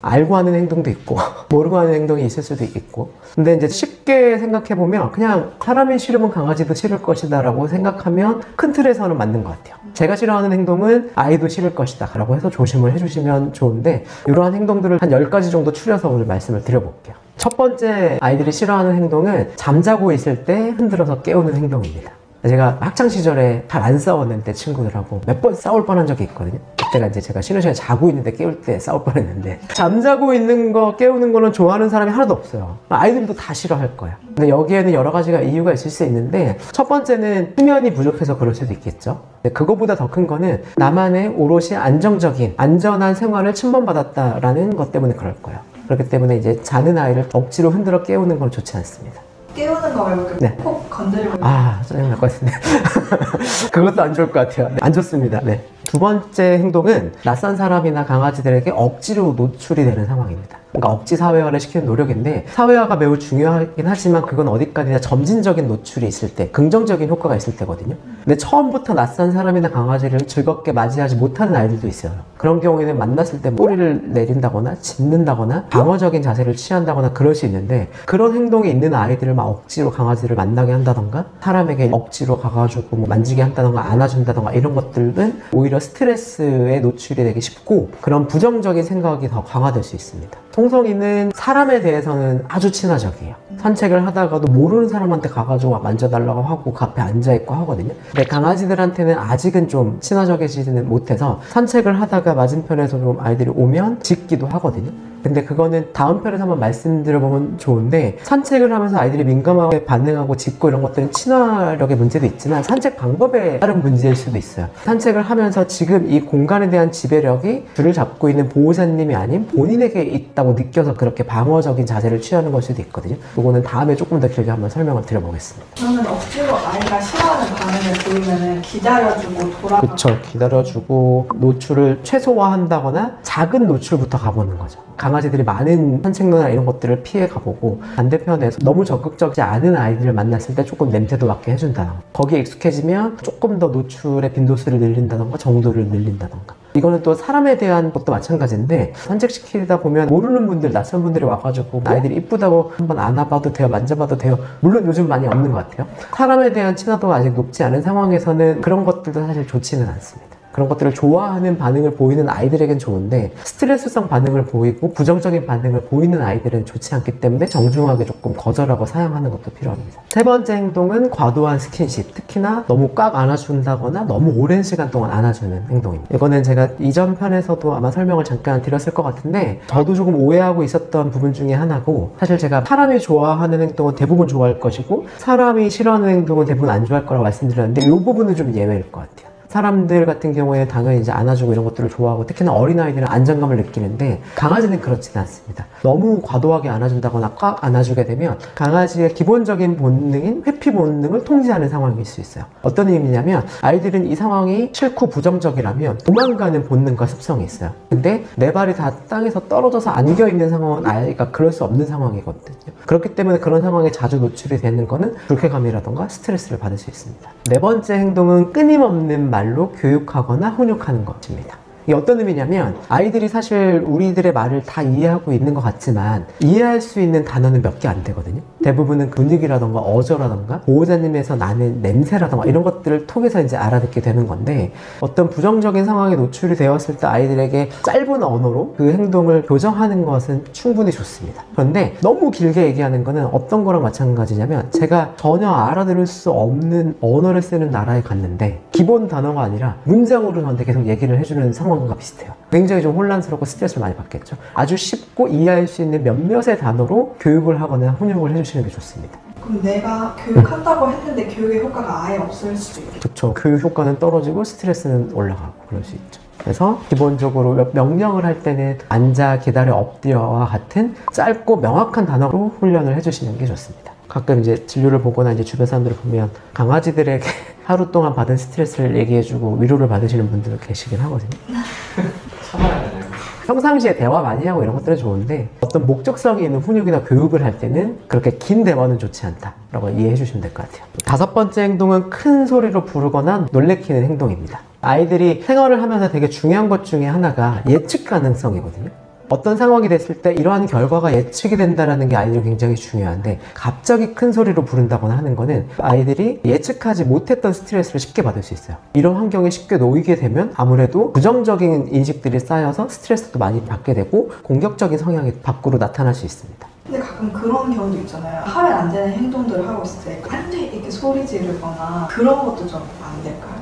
알고 하는 행동도 있고 모르고 하는 행동이 있을 수도 있고, 근데 이제 쉽게 생각해보면 그냥 사람이 싫으면 강아지도 싫을 것이다 라고 생각하면 큰 틀에서는 맞는 것 같아요. 제가 싫어하는 행동은 아이도 싫을 것이다 라고 해서 조심을 해주시면 좋은데, 이러한 행동들을 한 10가지 정도 추려서 오늘 말씀을 드려볼게요. 첫 번째 아이들이 싫어하는 행동은 잠자고 있을 때 흔들어서 깨우는 행동입니다. 제가 학창시절에 잘 안 싸웠는데 친구들하고 몇 번 싸울 뻔한 적이 있거든요. 그때가 이제 제가 쉬는 시간에 자고 있는데 깨울 때 싸울 뻔했는데, 잠자고 있는 거 깨우는 거는 좋아하는 사람이 하나도 없어요. 아이들도 다 싫어할 거야. 근데 여기에는 여러 가지가 이유가 있을 수 있는데, 첫 번째는 수면이 부족해서 그럴 수도 있겠죠. 근데 그거보다 더 큰 거는 나만의 오롯이 안정적인 안전한 생활을 침범받았다라는 것 때문에 그럴 거예요. 그렇기 때문에 이제 자는 아이를 억지로 흔들어 깨우는 건 좋지 않습니다. 깨우는 거 말고 네. 콕 건드리고. 짜증 날 것 같은데. 그것도 안 좋을 것 같아요. 네, 안 좋습니다. 네. 두 번째 행동은 낯선 사람이나 강아지들에게 억지로 노출이 되는 상황입니다. 그러니까 억지 사회화를 시키는 노력인데, 사회화가 매우 중요하긴 하지만 그건 어디까지나 점진적인 노출이 있을 때, 긍정적인 효과가 있을 때거든요. 근데 처음부터 낯선 사람이나 강아지를 즐겁게 맞이하지 못하는 아이들도 있어요. 그런 경우에는 만났을 때 꼬리를 내린다거나 짖는다거나 방어적인 자세를 취한다거나 그럴 수 있는데, 그런 행동이 있는 아이들을 막 억지로 강아지를 만나게 한다던가 사람에게 억지로 가가지고 뭐 만지게 한다던가 안아준다던가 이런 것들은 오히려 스트레스에 노출이 되기 쉽고, 그런 부정적인 생각이 더 강화될 수 있습니다. 통성이는 사람에 대해서는 아주 친화적이에요. 산책을 하다가도 모르는 사람한테 가가지고 만져달라고 하고 그 앞에 앉아있고 하거든요. 근데 강아지들한테는 아직은 좀 친화적이지는 못해서 산책을 하다가 맞은편에서 좀 아이들이 오면 짖기도 하거든요. 근데 그거는 다음 편에서 한번 말씀드려보면 좋은데, 산책을 하면서 아이들이 민감하게 반응하고 짖고 이런 것들은 친화력의 문제도 있지만 산책 방법에 따른 문제일 수도 있어요. 산책을 하면서 지금 이 공간에 대한 지배력이 줄을 잡고 있는 보호자님이 아닌 본인에게 있다고 느껴서 그렇게 방어적인 자세를 취하는 걸 수도 있거든요. 이거는 다음에 조금 더 길게 한번 설명을 드려보겠습니다. 그러면 억지로 아이가 싫어하는 반응을 보이면 기다려주고 돌아가. 그쵸. 기다려주고 노출을 최소화한다거나 작은 노출부터 가보는 거죠. 강아지들이 많은 산책로나 이런 것들을 피해 가보고, 반대편에서 너무 적극적이지 않은 아이들을 만났을 때 조금 냄새도 맡게 해준다던가, 거기에 익숙해지면 조금 더 노출의 빈도수를 늘린다던가 정도를 늘린다던가. 이거는 또 사람에 대한 것도 마찬가지인데, 산책시키다 보면 모르는 분들, 낯선 분들이 와가지고 아이들이 이쁘다고 한번 안아봐도 돼요, 만져봐도 돼요. 물론 요즘 많이 없는 것 같아요. 사람에 대한 친화도가 아직 높지 않은 상황에서는 그런 것들도 사실 좋지는 않습니다. 그런 것들을 좋아하는 반응을 보이는 아이들에겐 좋은데, 스트레스성 반응을 보이고 부정적인 반응을 보이는 아이들은 좋지 않기 때문에 정중하게 조금 거절하고 사양하는 것도 필요합니다. 세 번째 행동은 과도한 스킨십, 특히나 너무 꽉 안아준다거나 너무 오랜 시간 동안 안아주는 행동입니다. 이거는 제가 이전 편에서도 아마 설명을 잠깐 드렸을 것 같은데, 저도 조금 오해하고 있었던 부분 중에 하나고, 사실 제가 사람이 좋아하는 행동은 대부분 좋아할 것이고 사람이 싫어하는 행동은 대부분 안 좋아할 거라고 말씀드렸는데, 이 부분은 좀 예외일 것 같아요. 사람들 같은 경우에 당연히 이제 안아주고 이런 것들을 좋아하고, 특히나 어린아이들은 안정감을 느끼는데 강아지는 그렇지는 않습니다. 너무 과도하게 안아준다거나 꽉 안아주게 되면 강아지의 기본적인 본능인 회피 본능을 통제하는 상황일 수 있어요. 어떤 의미냐면, 아이들은 이 상황이 싫고 부정적이라면 도망가는 본능과 습성이 있어요. 근데 내 발이 다 땅에서 떨어져서 안겨있는 상황은 아이가 그럴 수 없는 상황이거든요. 그렇기 때문에 그런 상황에 자주 노출이 되는 거는 불쾌감이라던가 스트레스를 받을 수 있습니다. 네 번째 행동은 끊임없는 말로 교육하거나 훈육하는 것입니다. 이게 어떤 의미냐면, 아이들이 사실 우리들의 말을 다 이해하고 있는 것 같지만 이해할 수 있는 단어는 몇 개 안 되거든요. 대부분은 분위기라던가 어조라던가 보호자님에서 나는 냄새라던가 이런 것들을 통해서 이제 알아듣게 되는 건데, 어떤 부정적인 상황에 노출이 되었을 때 아이들에게 짧은 언어로 그 행동을 교정하는 것은 충분히 좋습니다. 그런데 너무 길게 얘기하는 거는 어떤 거랑 마찬가지냐면, 제가 전혀 알아들을 수 없는 언어를 쓰는 나라에 갔는데 기본 단어가 아니라 문장으로 저한테 계속 얘기를 해주는 상황과 비슷해요. 굉장히 좀 혼란스럽고 스트레스를 많이 받겠죠. 아주 쉽고 이해할 수 있는 몇몇의 단어로 교육을 하거나 훈육을 해주시는 게 좋습니다. 그럼 내가 교육한다고 했는데 교육의 효과가 아예 없을 수도 있겠죠. 그렇죠. 교육 효과는 떨어지고 스트레스는 올라가고 그럴 수 있죠. 그래서 기본적으로 명령을 할 때는 앉아, 기다려, 엎드려와 같은 짧고 명확한 단어로 훈련을 해주시는 게 좋습니다. 가끔 이제 진료를 보거나 이제 주변 사람들을 보면 강아지들에게 하루 동안 받은 스트레스를 얘기해주고 위로를 받으시는 분들 계시긴 하거든요. 평상시에 대화 많이 하고 이런 것들은 좋은데, 어떤 목적성이 있는 훈육이나 교육을 할 때는 그렇게 긴 대화는 좋지 않다라고 이해해 주시면 될 것 같아요. 다섯 번째 행동은 큰 소리로 부르거나 놀래키는 행동입니다. 아이들이 생활을 하면서 되게 중요한 것 중에 하나가 예측 가능성이거든요. 어떤 상황이 됐을 때 이러한 결과가 예측이 된다는 게 아이들이 굉장히 중요한데, 갑자기 큰 소리로 부른다거나 하는 거는 아이들이 예측하지 못했던 스트레스를 쉽게 받을 수 있어요. 이런 환경에 쉽게 놓이게 되면 아무래도 부정적인 인식들이 쌓여서 스트레스도 많이 받게 되고 공격적인 성향이 밖으로 나타날 수 있습니다. 근데 가끔 그런 경우도 있잖아요. 하면 안 되는 행동들을 하고 있을 때 안 돼! 이렇게 소리 지르거나 그런 것도 좀 안 될까요?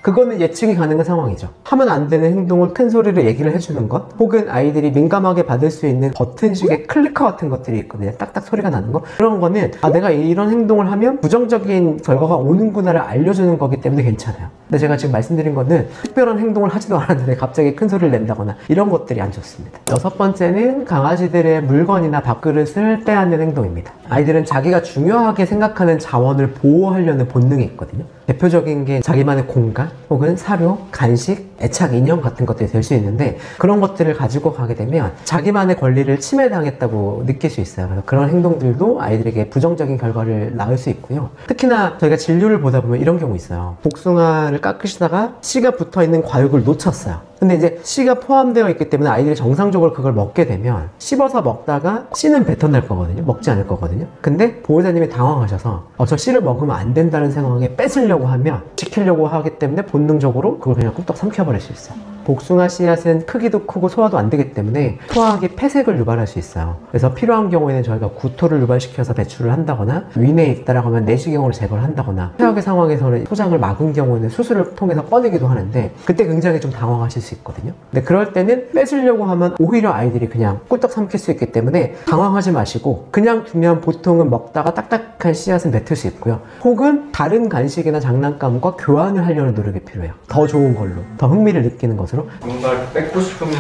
그거는 예측이 가능한 상황이죠. 하면 안 되는 행동을 큰 소리로 얘기를 해주는 것, 혹은 아이들이 민감하게 받을 수 있는 버튼식의 클리커 같은 것들이 있거든요. 딱딱 소리가 나는 거. 그런 거는 내가 이런 행동을 하면 부정적인 결과가 오는구나를 알려주는 거기 때문에 괜찮아요. 근데 제가 지금 말씀드린 거는 특별한 행동을 하지도 않았는데 갑자기 큰 소리를 낸다거나 이런 것들이 안 좋습니다. 6번째는 강아지들의 물건이나 밥그릇을 빼앗는 행동입니다. 아이들은 자기가 중요하게 생각하는 자원을 보호하려는 본능이 있거든요. 대표적인 게 자기만의 공간, 혹은 사료, 간식, 애착, 인형 같은 것들이 될 수 있는데, 그런 것들을 가지고 가게 되면 자기만의 권리를 침해당했다고 느낄 수 있어요. 그래서 그런 행동들도 아이들에게 부정적인 결과를 낳을 수 있고요. 특히나 저희가 진료를 보다 보면 이런 경우 있어요. 복숭아를 깎으시다가 씨가 붙어있는 과육을 놓쳤어요. 근데 이제 씨가 포함되어 있기 때문에 아이들이 정상적으로 그걸 먹게 되면 씹어서 먹다가 씨는 뱉어낼 거거든요. 먹지 않을 거거든요. 근데 보호자님이 당황하셔서 저 씨를 먹으면 안 된다는 생각에 뺏으려고 하면, 지키려고 하기 때문에 본능적으로 그걸 그냥 꿀떡 삼켜버릴 수 있어요. 복숭아 씨앗은 크기도 크고 소화도 안 되기 때문에 토하기 폐색을 유발할 수 있어요. 그래서 필요한 경우에는 저희가 구토를 유발시켜서 배출을 한다거나, 위내에 있다라고 하면 내시경으로 제거를 한다거나, 최악의 상황에서는 소장을 막은 경우에는 수술을 통해서 꺼내기도 하는데, 그때 굉장히 좀 당황하실 수 있거든요. 근데 그럴 때는 뺏으려고 하면 오히려 아이들이 그냥 꿀떡 삼킬 수 있기 때문에 당황하지 마시고 그냥 두면 보통은 먹다가 딱딱한 씨앗은 뱉을 수 있고요. 혹은 다른 간식이나 장난감과 교환을 하려는 노력이 필요해요. 더 좋은 걸로, 더 흥미를 느끼는 것으로. 뭔가를 뺏고 싶으면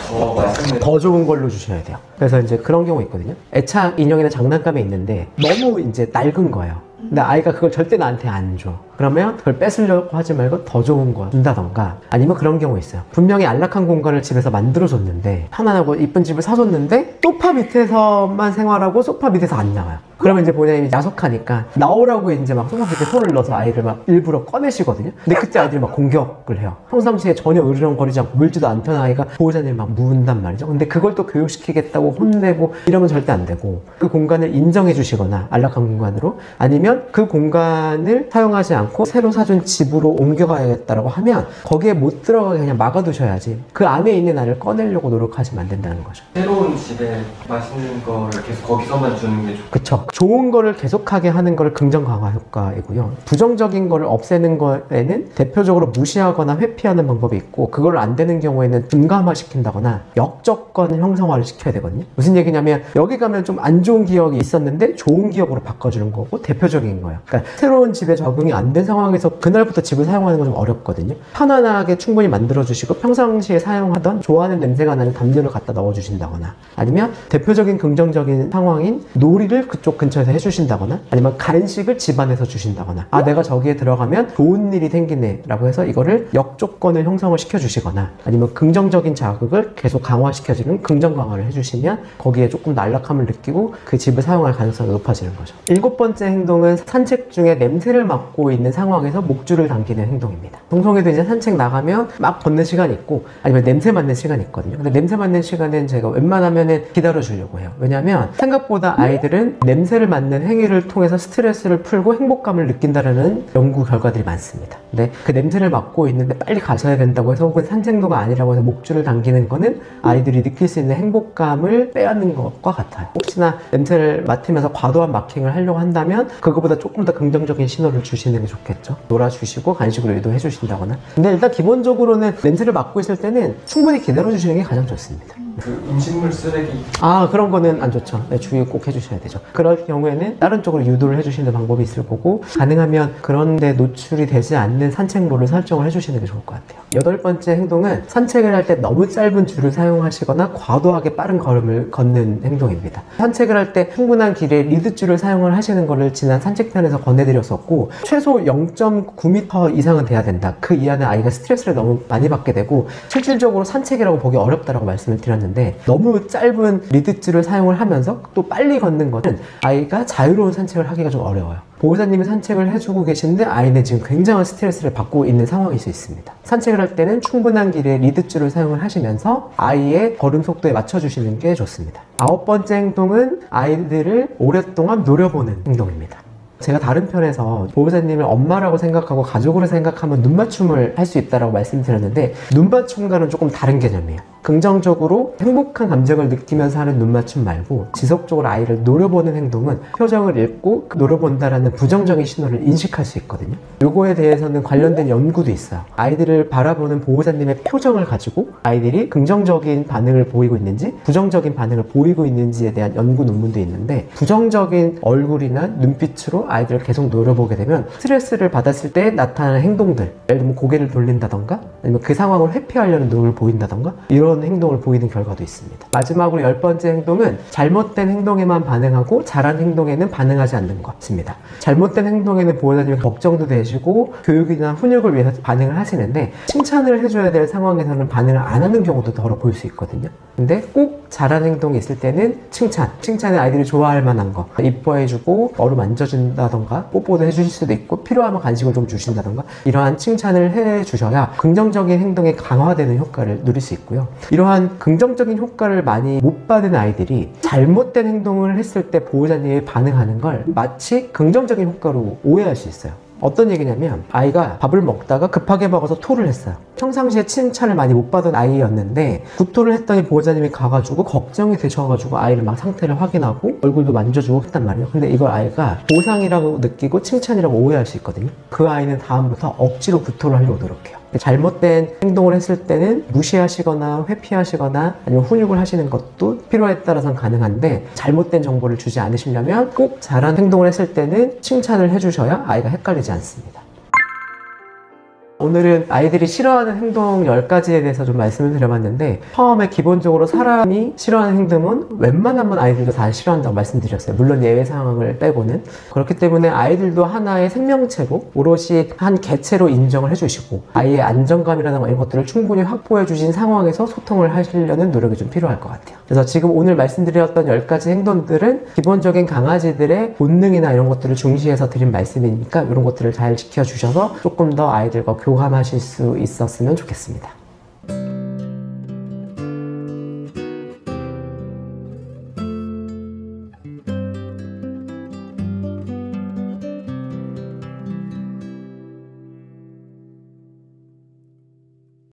더 맛있는, 더 좋은 걸로 주셔야 돼요. 그래서 이제 그런 경우 있거든요. 애착 인형이나 장난감이 있는데 너무 이제 낡은 거예요. 근데 아이가 그걸 절대 나한테 안 줘. 그러면 그걸 뺏으려고 하지 말고 더 좋은 거 준다던가, 아니면 그런 경우 있어요. 분명히 안락한 공간을 집에서 만들어줬는데, 편안하고 이쁜 집을 사줬는데 소파 밑에서만 생활하고 소파 밑에서 안 나와요. 그러면 이제 보호자님이 야속하니까 나오라고 이제 막 소파 밑에 손을 넣어서 아이를 막 일부러 꺼내시거든요. 근데 그때 아이들이 막 공격을 해요. 평상시에 전혀 으르렁거리지 않고 물지도 않던 아이가 보호자님이 막 문단 말이죠. 근데 그걸 또 교육시키겠다고 혼내고 이러면 절대 안 되고, 그 공간을 인정해 주시거나 안락한 공간으로, 아니면 그 공간을 사용하지 않고 새로 사준 집으로 옮겨가야겠다라고 하면 거기에 못 들어가게 그냥 막아두셔야지, 그 안에 있는 아이를 꺼내려고 노력하시면 안 된다는 거죠. 새로운 집에 맛있는 거를 계속 거기서만 주는 게 좋고. 그쵸. 좋은 거를 계속하게 하는 거를 긍정 강화 효과이고요. 부정적인 거를 없애는 거에는 대표적으로 무시하거나 회피하는 방법이 있고, 그걸 안 되는 경우에는 둔감화 시킨다거나 역조건 형성화를 시켜야 되거든요. 무슨 얘기냐면, 여기 가면 좀 안 좋은 기억이 있었는데 좋은 기억으로 바꿔주는 거고, 대표적인 거예요. 그러니까 새로운 집에 적응이 안 된 상황에서 그날부터 집을 사용하는 건 좀 어렵거든요. 편안하게 충분히 만들어주시고 평상시에 사용하던 좋아하는 냄새가 나는 담요를 갖다 넣어주신다거나, 아니면 대표적인 긍정적인 상황인 놀이를 그쪽 근처에서 해주신다거나, 아니면 간식을 집안에서 주신다거나, 내가 저기에 들어가면 좋은 일이 생기네 라고 해서 이거를 역조건을 형성을 시켜주시거나, 아니면 긍정적인 자극을 계속 강화시켜주는 긍정 강화를 해주시면 거기에 조금 더 안락함을 느끼고 그 집을 사용할 가능성이 높아지는 거죠. 7번째 행동은 산책 중에 냄새를 맡고 있는 상황에서 목줄을 당기는 행동입니다. 동성애도 이제 산책 나가면 막 걷는 시간이 있고, 아니면 냄새 맡는 시간이 있거든요. 근데 냄새 맡는 시간은 제가 웬만하면 기다려 주려고 해요. 왜냐하면 생각보다 아이들은 냄새를 맡는 행위를 통해서 스트레스를 풀고 행복감을 느낀다는 연구 결과들이 많습니다. 근데 그 냄새를 맡고 있는데 빨리 가셔야 된다고 해서, 혹은 산책로가 아니라고 해서 목줄을 당기는 거는 아이들이 느낄 수 있는 행복감을 빼앗는 것과 같아요. 혹시나 냄새를 맡으면서 과도한 마킹을 하려고 한다면 그거보다 조금 더 긍정적인 신호를 주시는 게 좋겠죠. 놀아주시고 간식으로 유도해 주신다거나. 근데 일단 기본적으로는 냄새를 맡고 있을 때는 충분히 기다려 주시는 게 가장 좋습니다. 그 음식물 쓰레기, 그런 거는 안 좋죠. 네, 주의 꼭 해주셔야 되죠. 그럴 경우에는 다른 쪽으로 유도를 해주시는 방법이 있을 거고, 가능하면 그런데 노출이 되지 않는 산책로를 설정을 해주시는 게 좋을 것 같아요. 8번째 행동은 산책을 할 때 너무 짧은 줄을 사용하시거나 과도하게 빠른 걸음을 걷는 행동입니다. 산책을 할 때 충분한 길에 리드줄을 사용을 하시는 거를 지난 산책편에서 권해드렸었고, 최소 0.9m 이상은 돼야 된다. 그 이하는 아이가 스트레스를 너무 많이 받게 되고 실질적으로 산책이라고 보기 어렵다라고 말씀을 드렸는데, 해봤는데 너무 짧은 리드줄을 사용을 하면서 또 빨리 걷는 것은 아이가 자유로운 산책을 하기가 좀 어려워요. 보호자님이 산책을 해주고 계신데 아이는 지금 굉장한 스트레스를 받고 있는 상황일 수 있습니다. 산책을 할 때는 충분한 길이의 리드줄을 사용을 하시면서 아이의 걸음 속도에 맞춰주시는 게 좋습니다. 9번째 행동은 아이들을 오랫동안 노려보는 행동입니다. 제가 다른 편에서 보호자님을 엄마라고 생각하고 가족으로 생각하면 눈맞춤을 할 수 있다고 말씀드렸는데 눈맞춤과는 조금 다른 개념이에요. 긍정적으로 행복한 감정을 느끼면서 하는 눈맞춤 말고 지속적으로 아이를 노려보는 행동은 표정을 읽고 노려본다라는 부정적인 신호를 인식할 수 있거든요. 요거에 대해서는 관련된 연구도 있어요. 아이들을 바라보는 보호자님의 표정을 가지고 아이들이 긍정적인 반응을 보이고 있는지 부정적인 반응을 보이고 있는지에 대한 연구 논문도 있는데 부정적인 얼굴이나 눈빛으로 아이들을 계속 노려보게 되면 스트레스를 받았을 때 나타나는 행동들, 예를 들면 고개를 돌린다던가 아니면 그 상황을 회피하려는 눈을 보인다던가 이런 행동을 보이는 결과도 있습니다. 마지막으로 10번째 행동은 잘못된 행동에만 반응하고 잘한 행동에는 반응하지 않는 것입니다. 잘못된 행동에는 보호자님이 걱정도 되시고 교육이나 훈육을 위해서 반응을 하시는데 칭찬을 해줘야 될 상황에서는 반응을 안 하는 경우도 더러 보일 수 있거든요. 근데 꼭 잘한 행동이 있을 때는 칭찬은 아이들이 좋아할 만한 거, 이뻐해주고 얼을 만져준다던가 뽀뽀도 해주실 수도 있고 필요하면 간식을 좀 주신다던가 이러한 칭찬을 해주셔야 긍정적인 행동에 강화되는 효과를 누릴 수 있고요. 이러한 긍정적인 효과를 많이 못 받은 아이들이 잘못된 행동을 했을 때 보호자님이 반응하는 걸 마치 긍정적인 효과로 오해할 수 있어요. 어떤 얘기냐면 아이가 밥을 먹다가 급하게 먹어서 토를 했어요. 평상시에 칭찬을 많이 못 받은 아이였는데 구토를 했더니 보호자님이 가가지고 걱정이 되셔가지고 아이를 막 상태를 확인하고 얼굴도 만져주고 했단 말이에요. 근데 이걸 아이가 보상이라고 느끼고 칭찬이라고 오해할 수 있거든요. 그 아이는 다음부터 억지로 구토를 하려고 노력해요. 잘못된 행동을 했을 때는 무시하시거나 회피하시거나 아니면 훈육을 하시는 것도 필요에 따라서는 가능한데 잘못된 정보를 주지 않으시려면 꼭 잘한 행동을 했을 때는 칭찬을 해주셔야 아이가 헷갈리지 않습니다. 오늘은 아이들이 싫어하는 행동 10가지에 대해서 좀 말씀을 드려봤는데 처음에 기본적으로 사람이 싫어하는 행동은 웬만하면 아이들도 다 싫어한다고 말씀드렸어요. 물론 예외 상황을 빼고는. 그렇기 때문에 아이들도 하나의 생명체고 오롯이 한 개체로 인정을 해주시고 아이의 안정감이라는 이런 것들을 충분히 확보해 주신 상황에서 소통을 하시려는 노력이 좀 필요할 것 같아요. 그래서 지금 오늘 말씀드렸던 10가지 행동들은 기본적인 강아지들의 본능이나 이런 것들을 중시해서 드린 말씀이니까 이런 것들을 잘 지켜주셔서 조금 더 아이들과 교감하실 수 있었으면 좋겠습니다.